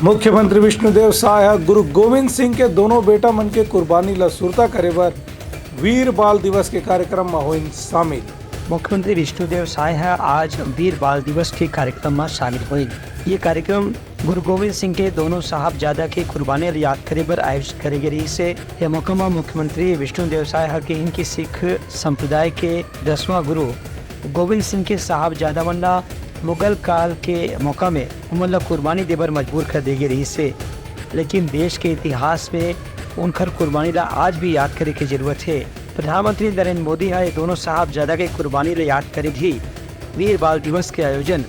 मुख्यमंत्री विष्णुदेव साय गुरु गोविंद सिंह के दोनों बेटा मन के कुर्बानी ला सुरता करे बर वीर बाल दिवस के कार्यक्रम में होइन शामिल। मुख्यमंत्री विष्णुदेव साय आज वीर बाल दिवस के कार्यक्रम में शामिल हुए। ये कार्यक्रम गुरु गोविंद सिंह के दोनों साहबजादा के कुर्बानी याद करे पर आयोजित करे गई से यह मौका में मुख्यमंत्री विष्णुदेव साय के इनकी सिख संप्रदाय के 10वां गुरु गोविंद सिंह के साहबजादा वन्ना मुगल काल के मौका में उमला कुर्बानी देवर मजबूर कर देगी रही से, लेकिन देश के इतिहास में उनकर कुर्बानी ला आज भी याद करे की जरूरत है। प्रधानमंत्री नरेंद्र मोदी है दोनों साहबजादा के कुर्बानी ला याद करे भी वीर बाल दिवस के आयोजन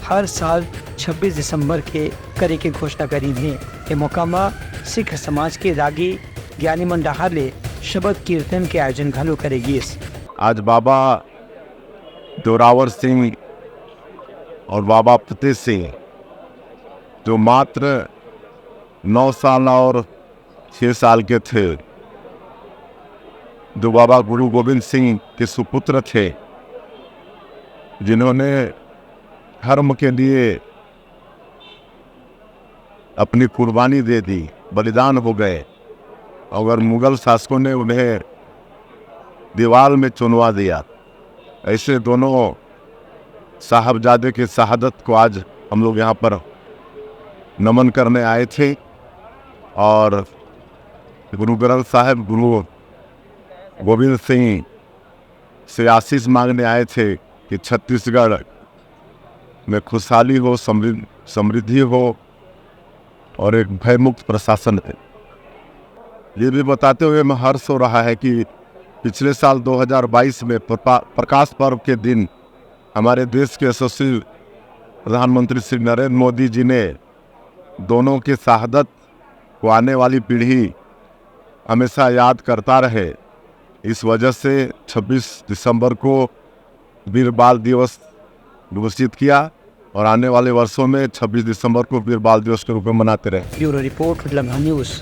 हर साल 26 दिसंबर के करे की घोषणा करी है। ये मौका में सिख समाज के रागी ज्ञानी मंडाहार ले शब्द कीर्तन के आयोजन घालू करेगी। आज बाबा जोरावर सिंह और बाबा फतेह सिंह जो मात्र 9 साल और 6 साल के थे, जो बाबा गुरु गोविंद सिंह के सुपुत्र थे, जिन्होंने धर्म के लिए अपनी कुर्बानी दे दी, बलिदान हो गए। अगर मुगल शासकों ने उन्हें दीवार में चुनवा दिया, ऐसे दोनों साहबजादे के शहादत को आज हम लोग यहाँ पर नमन करने आए थे और गुरु ग्रंथ साहिब गुरु गोविंद सिंह से आशीष मांगने आए थे कि छत्तीसगढ़ में खुशहाली हो, समृद्धि हो और एक भयमुक्त प्रशासन है। ये भी बताते हुए मैं हर्ष हो रहा है कि पिछले साल 2022 में प्रकाश पर्व के दिन हमारे देश के यशस्वी प्रधानमंत्री श्री नरेंद्र मोदी जी ने दोनों के शहादत को आने वाली पीढ़ी हमेशा याद करता रहे, इस वजह से 26 दिसंबर को वीर बाल दिवस घोषित किया और आने वाले वर्षों में 26 दिसंबर को वीर बाल दिवस के रूप में मनाते रहे। ब्यूरो रिपोर्ट लम्हा न्यूज़।